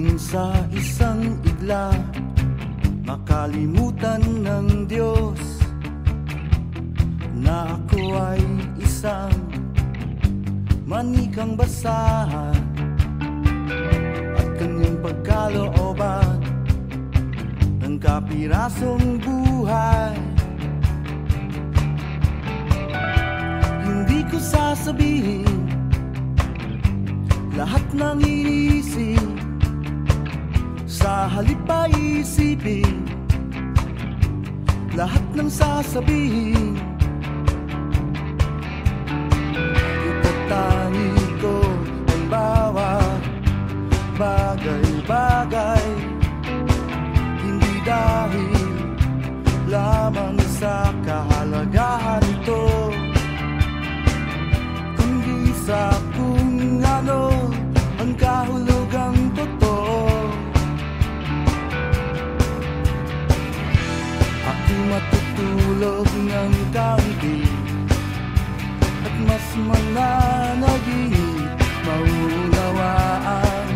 Kung sa isang igla makalimutan ng Diyos na ako ay isang manikang basahan at kanyang pagkalooban ng kapirasong buhay, hindi ko sasabihin lahat ng iniisip. Sa halip ay isipin lahat ng sasabihin. Itatani ko ang bawat bagay-bagay, hindi dahil lamang sa kahalagahan nito, kundi sa kung ano ang kahulugang totoo. Ako matutulog ng kaunti at mas mananaginip, maunawaan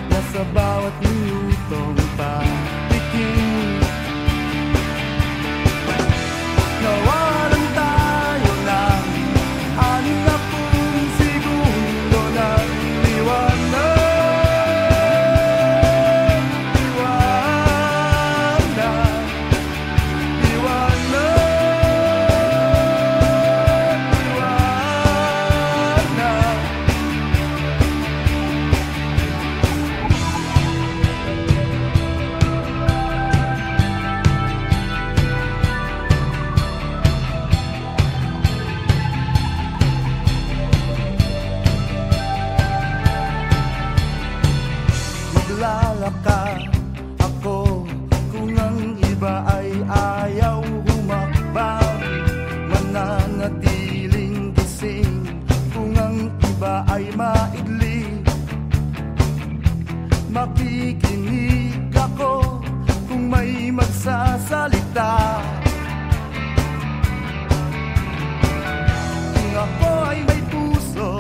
na sa bawat minutong patikim nawalan tayo ng 60 segundo ng liwanag. Maglalakad ako kung ang iba ay ayaw humakbang, mananatiling gising kung ang iba ay maidli, makikinig ako kung may magsasalita. Kung ako ay may puso,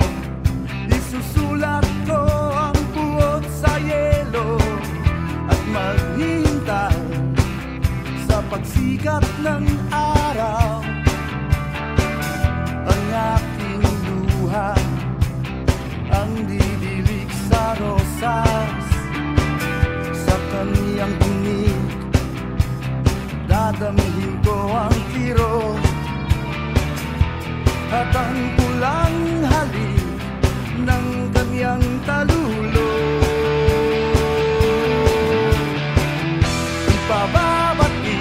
isusulat ko ang buot sa yelo at maghihintay sa pagsikat ng araw. Ang aking luha ang didilig sa rosas, sa kaniyang binig dadamihin ko ang kirot at ang pulang halik ng kanyang talulo. Ipababati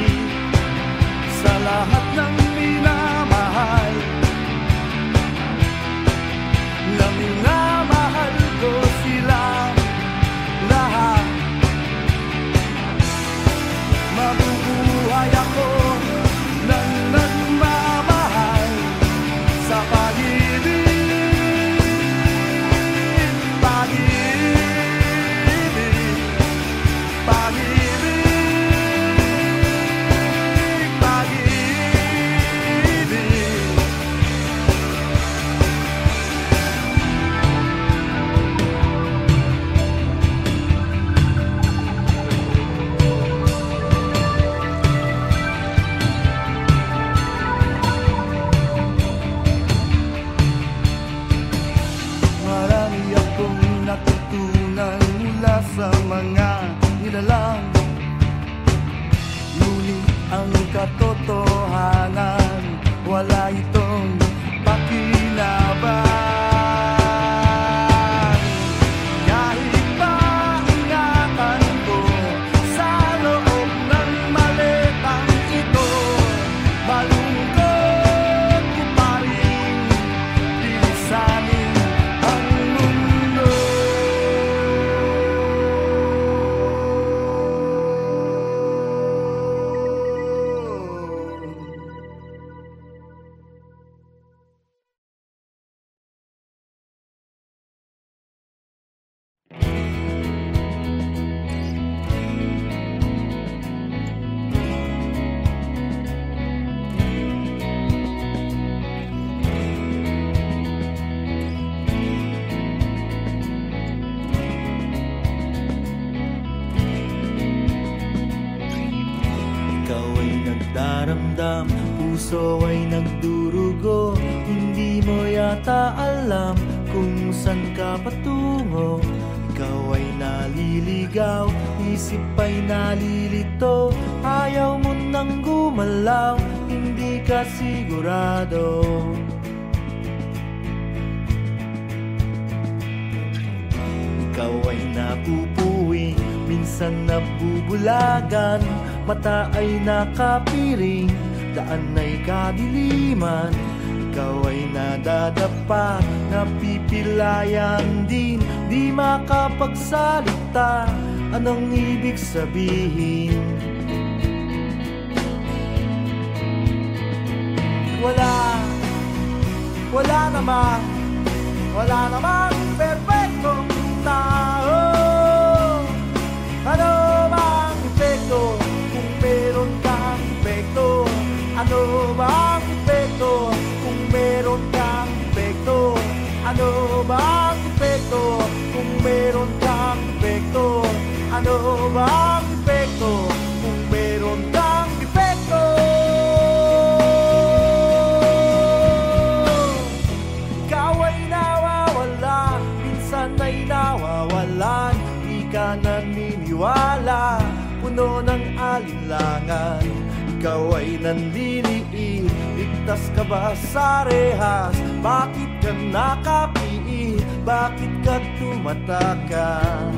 sa lahat ng minamahal na minamahal ko sila lahat. Mabubuhay ako ng nagmamahal sa pag-ibig. Natutunan mula sa mga nilalang, ngunit ang katotohanan wala itong pakinabang. Kahit pa ingatan ko sa loob ng maletang ito, malungkot ko pa rin bilisanin ang mundo. nagpaparamdam, puso ay nagdurugo. Hindi mo yata alam kung saan ka patungo. Ikaw ay naliligaw, isip ay nalilito. Ayaw mo nang gumalaw, hindi ka sigurado. Ikaw ay napupuwi, minsan nabubulagan. Mata ay nakapiring, daan ay kadiliman. Ikaw ay nadadapa, napipilayan din. Di makapagsalita, anong ibig sabihin? Wala namang perfectong tao. Ano bang epekto kung meron kang epekto? Ano bang epekto kung meron kang epekto? Ano bang epekto kung meron kang epekto? Ano bang epekto kung meron kang epekto? Ikaw ay nawawala, minsan ay nawawalan. Di ka naniniwala, puno ng alinlangan. Ikaw ay nanliliit, ligtas ka ba sa rehas? Bakit ka nakapiit? Bakit ka tumatakas?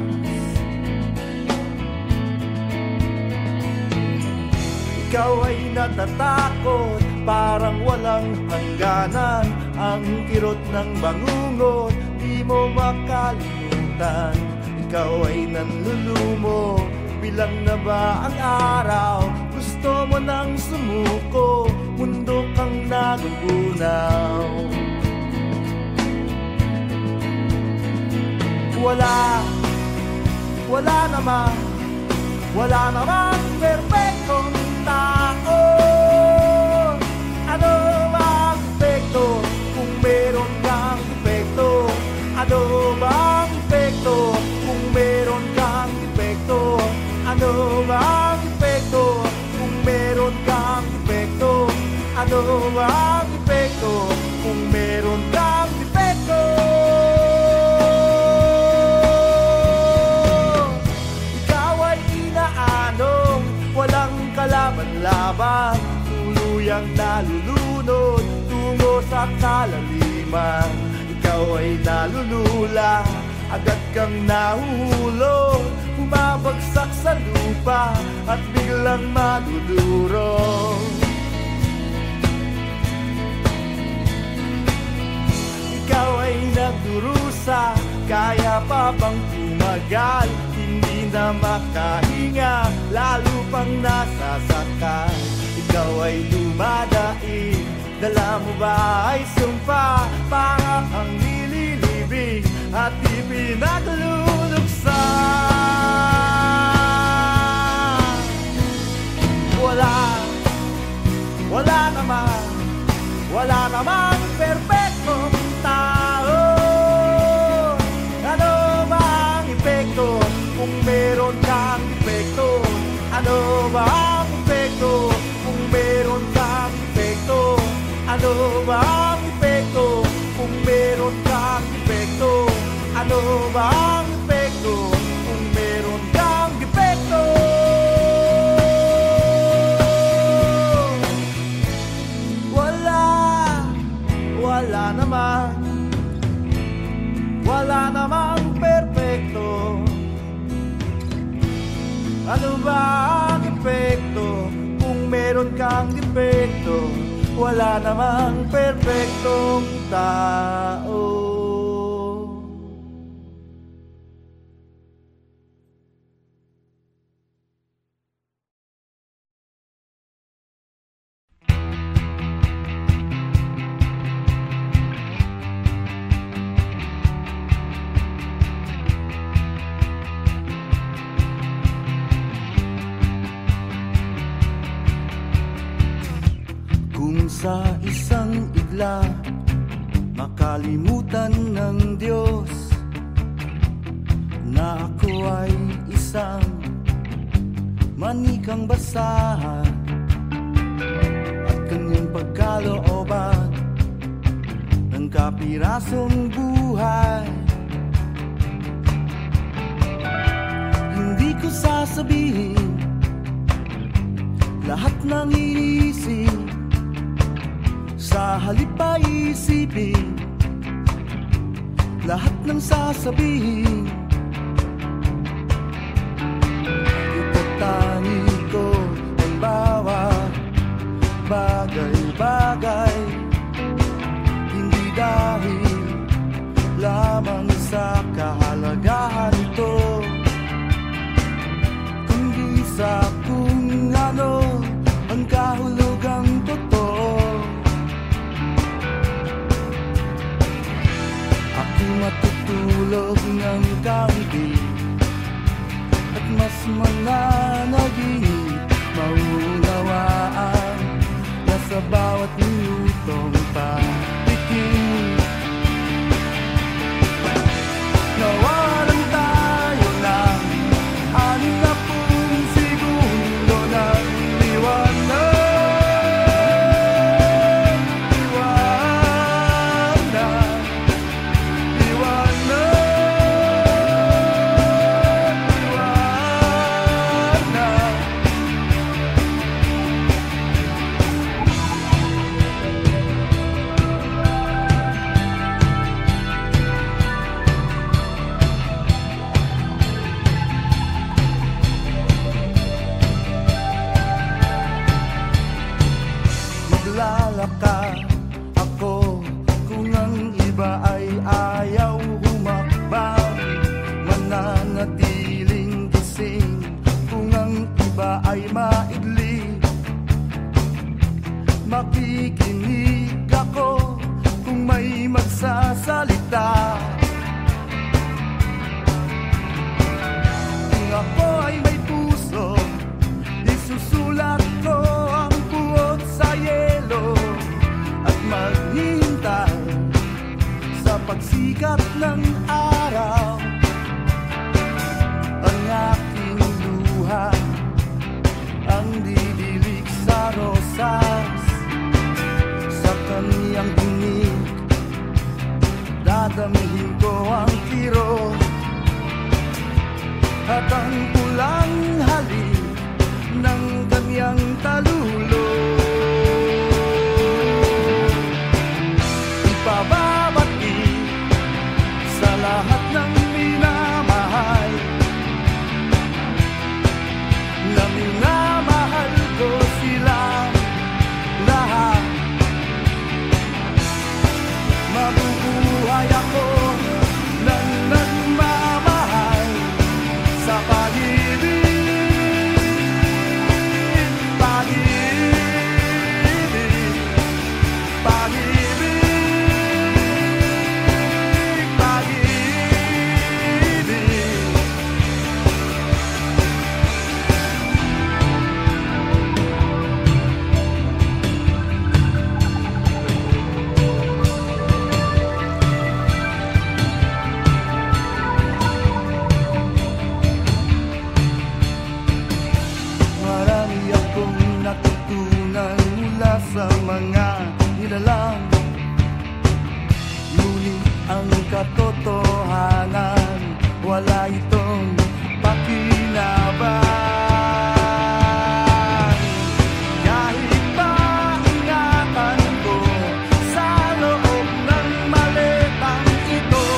Ikaw ay natatakot, parang walang hangganan. Ang kirot ng bangungot, di mo makalimutan. Ikaw ay nanlulumo, bilang na ba ang araw? Gusto mo nang sumuko, mundo kang nagugunaw. Wala namang perfectong tao. Ano bang epekto kung meron kang epekto? Ano bang epekto kung meron kang epekto? Ano bang epekto kung meron kang epekto? Ano bang epekto kung meron kang epekto? Ikaw ay inaanong, walang kalaban-laban. Tuluyang nalulunod tungo sa kalaliman. Ikaw ay nalulula, agad kang nahuhulog. Bumabagsak sa lupa at biglang madudurog. Ikaw ay nagdurusa, kaya pa bang tumagal? Hindi na makahinga, lalo pang nasasaktan. Ikaw ay lumadaig, dala mo ba ay sumpa? Para kang nililibig at ipinagluluksa. Wala namang perfectong tao. Ano bang epekto kung meron kang epekto? Ano bang epekto kung meron kang epekto? Ano bang epekto kung meron kang epekto? Ano bang epekto kung meron kang epekto? Wala namang perfecto. Ano ba ang epekto kung meron kang defekto? Wala namang perfectong tao. Sa isang igla, makalimutan ng Diyos na ako ay isang manikang basahan. kanyang pagkalooban ng kapirasong buhay. Hindi ko sasabihin lahat ng iniisip, sa halip ay isipin lahat ng sasabihin. Itatangi ko ang bawat bagay-bagay, hindi dahil lamang sa kahalagahan nito, kundi sa kung ano ang kahulugang totoo. Ako matutulog ng kaunti at mas mananaginip, maunawaan na sa bawat minutong patikim nawalan tayo ng 60 segundo ng liwanag. Maglalakad ako kung ang iba ay ayaw humakbang, mananatiling gising kung ang iba ay maidli. Makikinig ako kung may magsasalita. Kung ako ay may puso, isusulat ko ang puot sa yelo at maghihintay sa pagsikat ng araw. Ang aking luha ang didilig sa rosas, sa kaniyang tinig dadamihin ko ang kiro at ang pulang halik ng kanyang talulo. Ipababati sa lahat ng minamahal, na minamahal ko silang lahat. Mabubuhay ako ng nagmamahal sa pag-ibig. Sa mga nilalang, ngunit ang katotohanan wala itong pakinabang. Kahit pa ingatan ko sa loob ng maletang ito,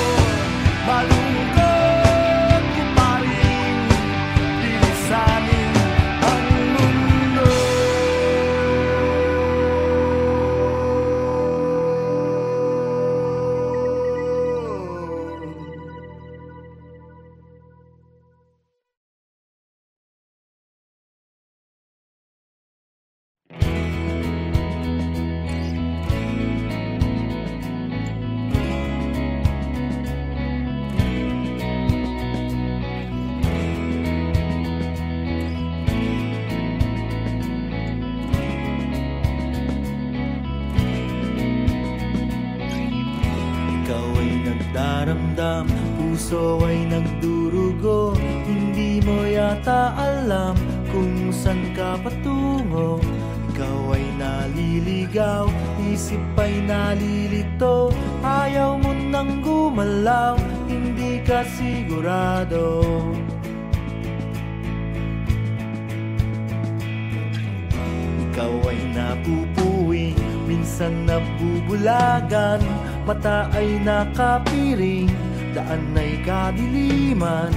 malungkot ko pa rin bilisanin ang mundo. Nagdaramdam, puso ay nagdurugo, hindi mo yata alam kung saan ka patungo. Ikaw ay naliligaw, isip ay nalilito. Ayaw mo nang gumalaw, hindi ka sigurado. Ikaw ay napupuwing, minsan nabubulagan. Mata ay nakapiring, daan ay kadiliman.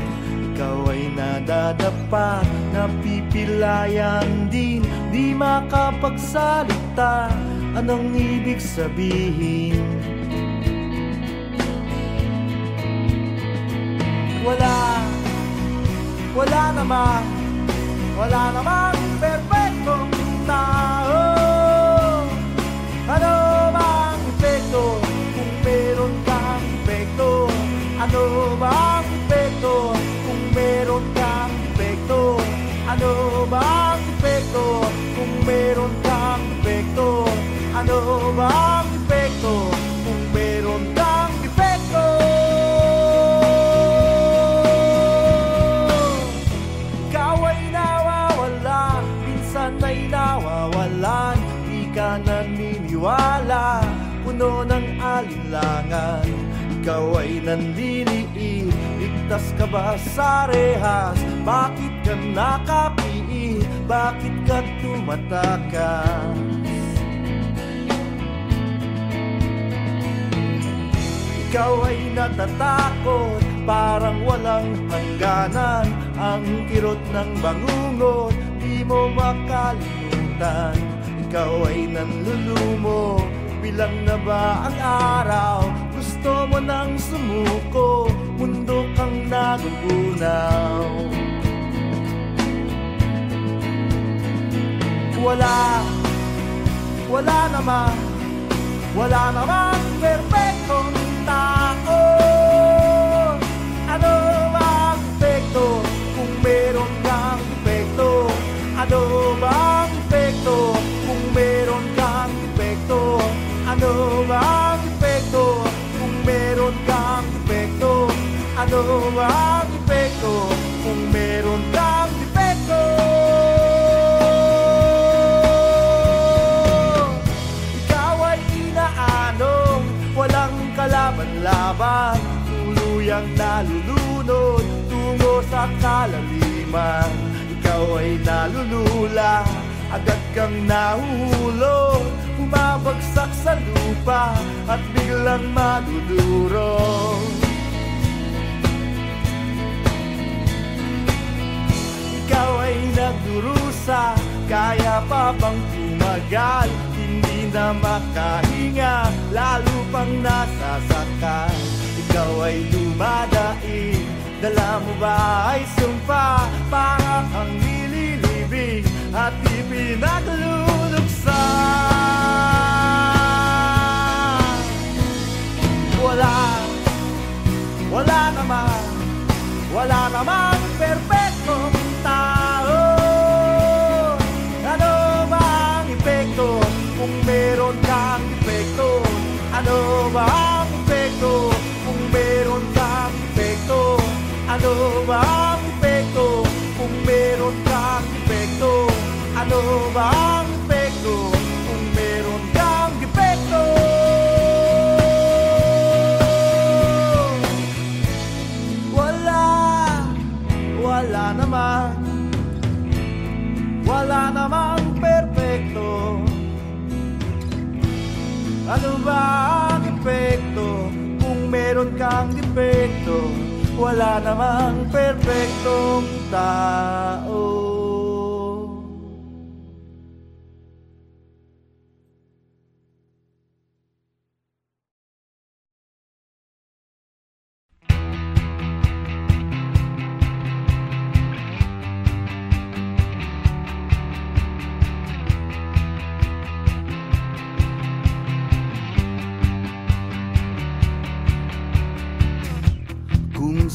Ikaw ay nadadapa, napipilayan din. Di makapagsalita, anong ibig sabihin? Wala namang perfectong tao. Ano bang epekto kung meron kang epekto? Ano bang epekto kung meron kang epekto? Ano bang epekto kung meron kang epekto? Ano bang epekto kung meron kang epekto? Ikaw ay nawawala, minsan ay nawawalan. Di ka naniniwala, puno ng alinlangan. Ikaw ay nanliliit, ligtas ka ba sa rehas? Bakit ka nakapiit? Bakit ka tumatakas? Ikaw ay natatakot, parang walang hangganan. Ang kirot ng bangungot, di mo makalimutan. Ikaw ay nanlulumo, bilang na ba ang araw? Gusto mo nang sumuko, mundo kang nagugunaw. Wala namang perfectong tao. Ano bang epekto kung meron kang epekto? Ano bang epekto kung meron kang epekto? Ano bang epekto kung meron kang epekto? Ano bang epekto kung meron kang epekto? Ikaw ay inaanong walang kalaban-laban, tuluyang nalulunod tungo sa kalaliman. Ikaw ay nalulula, agad kang nahuhulog, bumabagsak sa lupa at biglang madudurog. Ikaw ay nagdurusa, kaya pa bang tumagal? Hindi na makahinga, lalo pang nasasakal. Ikaw ay lumadaig, dala mo ba ay sumpa? Para kang nililibing at ipinagluluksa. Wala namang perfectong tao. Ano bang epekto kung meron kang epekto? Ano bang epekto kung meron kang epekto? Ano bang epekto kung meron kang epekto? Ano bang epekto kung meron kang epekto? Wala namang perfecto. Ano bang epekto kung meron kang defekto? Wala namang perfectong tao.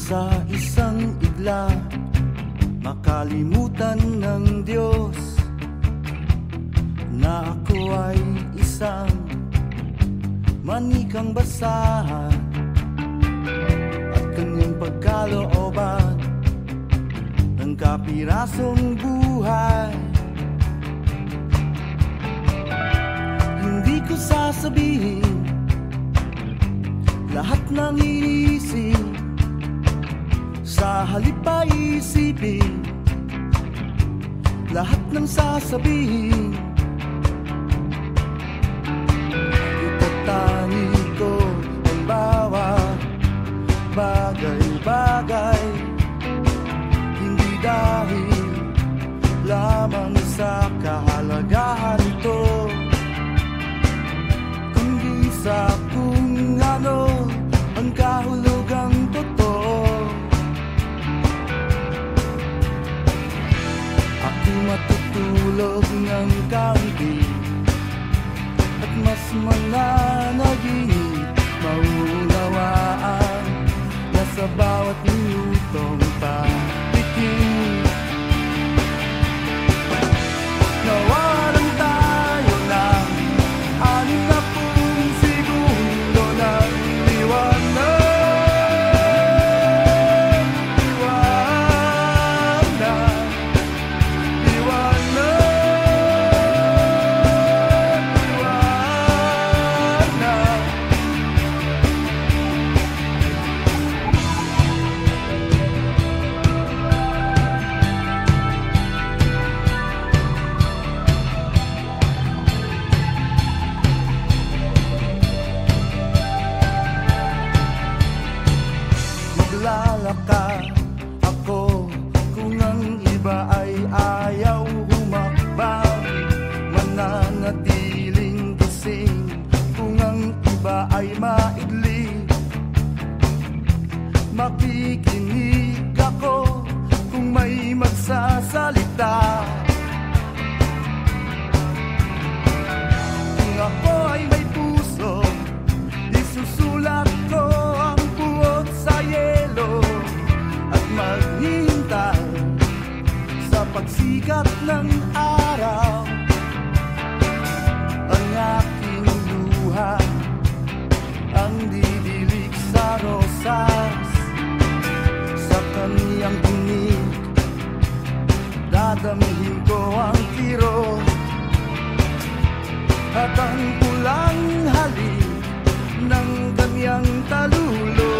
Sa isang igla, makalimutan ng Diyos na ako ay isang manikang basahan at kanyang pagkalooban ng kapirasong buhay. sasabihin, lahat ng iniisip, sa halip ay isipin, lahat ng sasabihin. Itatangin ko ang bawat bagay-bagay, hindi dahil lamang sa kahalagahan ito, kundi sa kung ano ang kahulugang totoo. Ako matutulog ng kaunti at mas mananaginip, maunawaan na sa bawat minutong patikim. Nawalan tayo ng 60 segundo ng liwanag, liwanag, liwanag, liwanag. Maglalakad ako kung ang iba ay ayaw humakbang, mananatiling gising kung ang iba ay maidli. Makikinig ako kung may magsasalita, kung ako ay may puso, isusulat ko ang buot sa yelo at maghihintay sa pagsikat ng araw. Ang aking luha ang didilig sa rosas, sa kaniyang tinig dadamhin ko ang tiro, at ang pulang halik ng kaniyang talulo.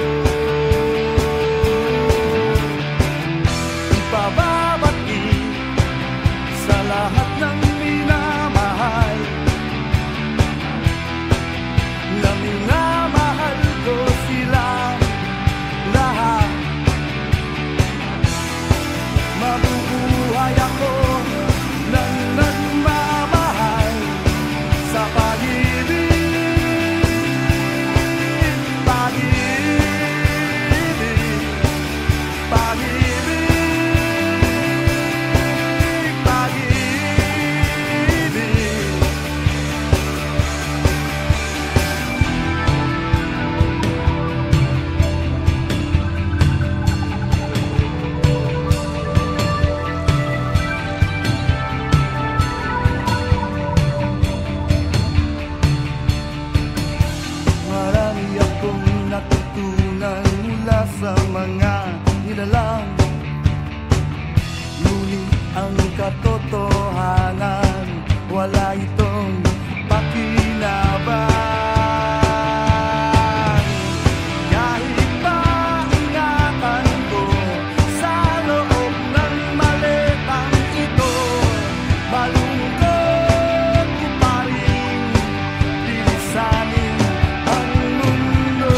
Ipababati sa lahat ng minamahal, na minamahal ko sila lahat. Mabubuhay ako ng nagmamahal sa pag-ibig, pag-ibig, pag-ibig, pag-ibig. Marami akong natutunan mula sa mga nilalang, ngunit ang katotohanan, wala itong pakinabang. Kahit pa ingatan ko sa loob ng maletang ito, malungkot ko pa rin bilisanin ang mundo.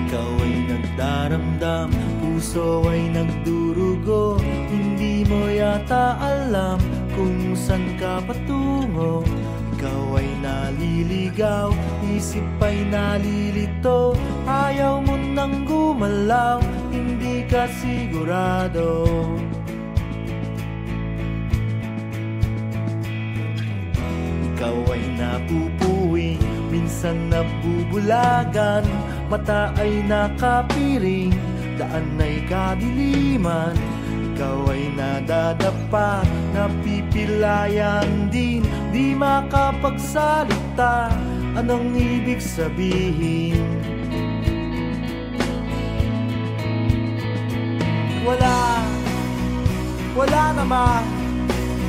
Ikaw ay nagdaramdam, puso ay nagdurugo, hindi mo yata alam kung saan ka patungo. Ikaw ay naliligaw, isip ay nalilito, ayaw mo nang gumalaw, hindi ka sigurado. ikaw ay napupuwing, minsan nabubulagan, mata ay nakapiring, daan ay kadiliman. Ikaw ay nadadapa, napipilayan din, di makapagsalita. Anong ibig sabihin?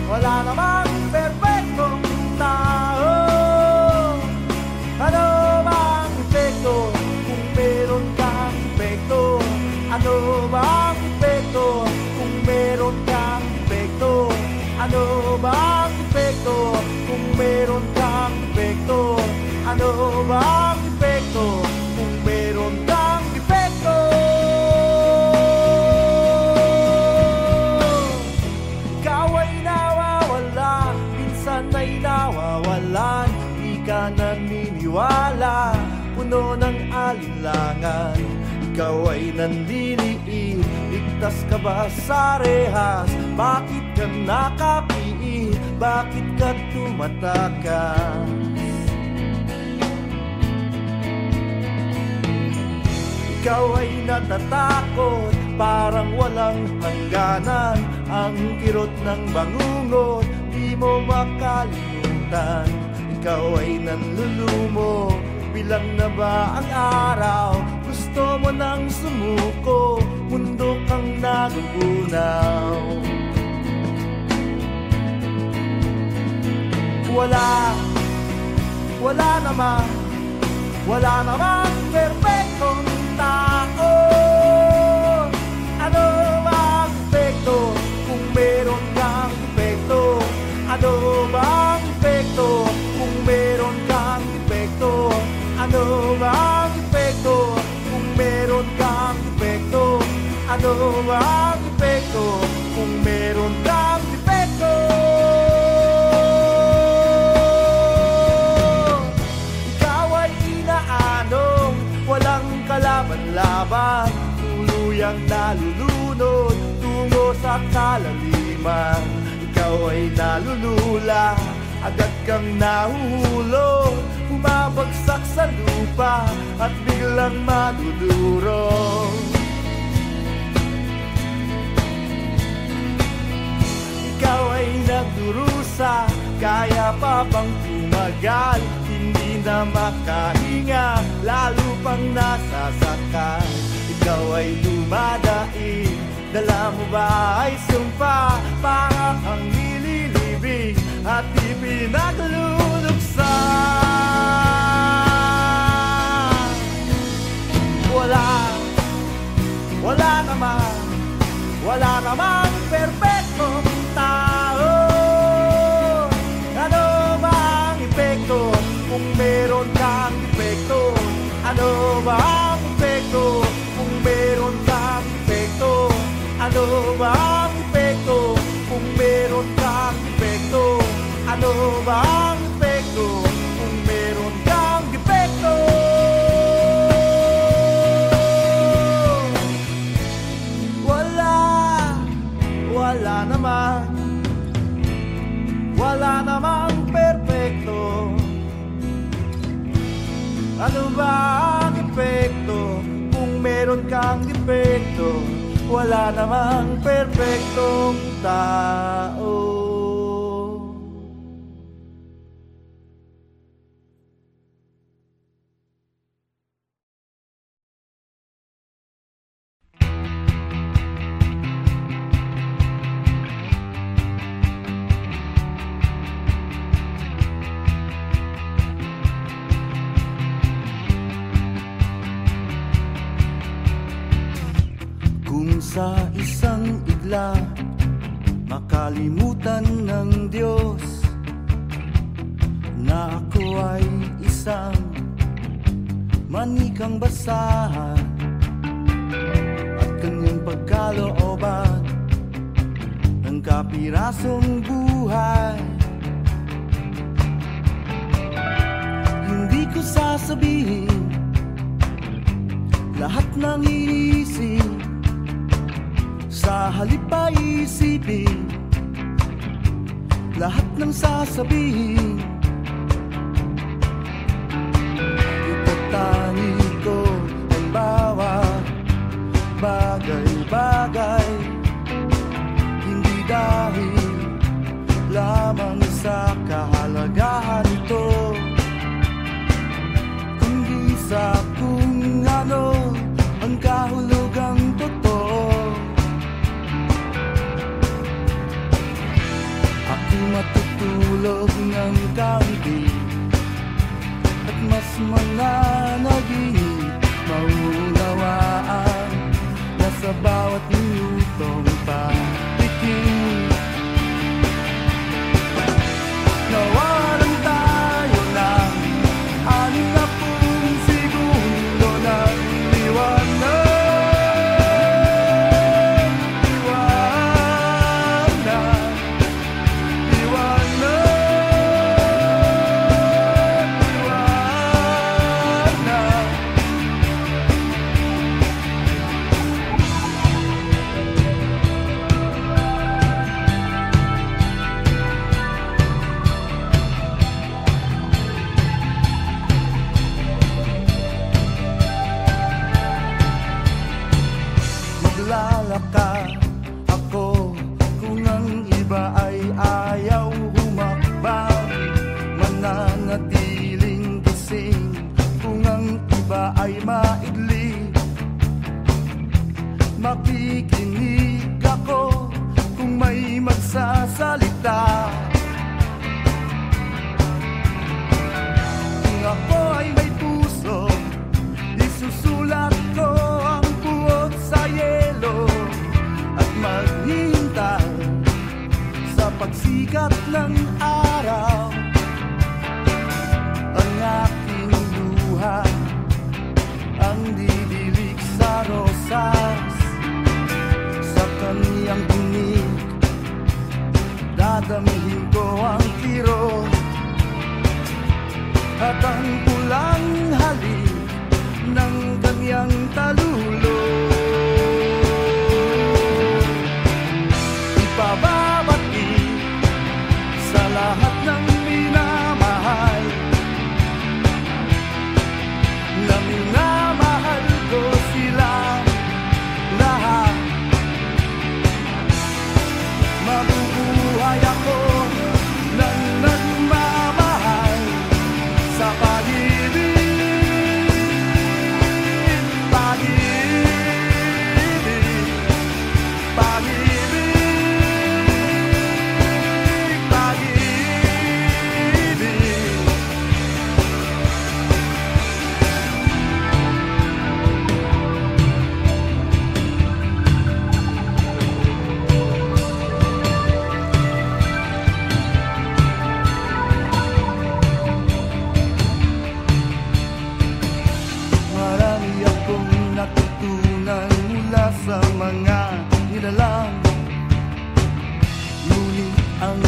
Wala namang perfectong tao. Ano bang epekto kung meron kang epekto? Ano bang epekto kung meron kang epekto? Ano bang epekto kung meron kang epekto? Ano bang epekto kung meron kang epekto? Ikaw ay nawawala, minsan ay nawawalan, di ka naniniwala, puno ng alinlangan. Ikaw ay nandiliit, ligtas ka ba sa rehas? Bakit ka nakapiit? Bakit ka tumatakas? Ikaw ay natatakot, parang walang hangganan. Ang kirot ng bangungot, di mo makalimutan. Ikaw ay nanlulumo, bilang na ba ang araw? Gusto mo nang sumuko, mundo kang nagugunaw. Wala namang perfectong tao. Ano bang epekto kung meron kang epekto? Ano bang epekto kung meron kang epekto? Ano bang epekto kung meron kang epekto? Ano bang epekto kung meron kang epekto? Ikaw ay inaanong walang kalaban-laban, tuluyang nalulunod tungo sa kalaliman. Ikaw ay nalulula, agad kang nahuhulog, bumabagsak sa lupa at biglang madudurog. Ikaw ay nagdurusa, kaya pa bang tumagal? Hindi na makahinga, lalo pang nasasakal. Ikaw ay dumadaig, dala mo ba ay sumpa? Para kang nililibing at ipinagluluksan. Wala namang perfectong tao. Ano bang epekto kung meron kang epekto? Ano bang epekto kung meron kang epekto? Ano bang epekto kung meron kang epekto? Ano bang epekto kung meron kang epekto? Wala namang perfecto. Ano ba ang epekto kung meron kang epekto? Wala namang perfectong tao. Sa isang igla, makalimutan ng Diyos na ako ay isang manikang basahan at kanyang pagkalooban ng kapirasong buhay. Hindi ko sasabihin lahat ng iniisip, sa halip ay isipin lahat ng sasabihin bagay, hindi dahil lamang sa kahalagahan nito, kundi sa kung ano ang kahulugang totoo. Ako matutulog ng kaunti at mas mananaginip, maunawaan na sa bawat minutong patikim nawalan tayo ng 60 segundo ng liwanag. Maglalakad ako kung ang iba ay ayaw humakbang, mananatiling gising kung ang iba ay maidli. Makikinig ako kung may magsasalita. Kung ako ay may puso, isusulat ko ang puot sa yelo at maghintay sa pagsikat ng araw. Ang aking luha ang didilig sa rosas, sa kaniyang tinig dadamihin ko ang tiro at ang pulang halik ng kanyang talulo. Ipababati sa lahat ng minamahal, na minamahal ko sila lahat. Mabubuhay ako ng nagmamahal sa pag-ibig. Natutunan mula sa mga nilalang, ngunit ang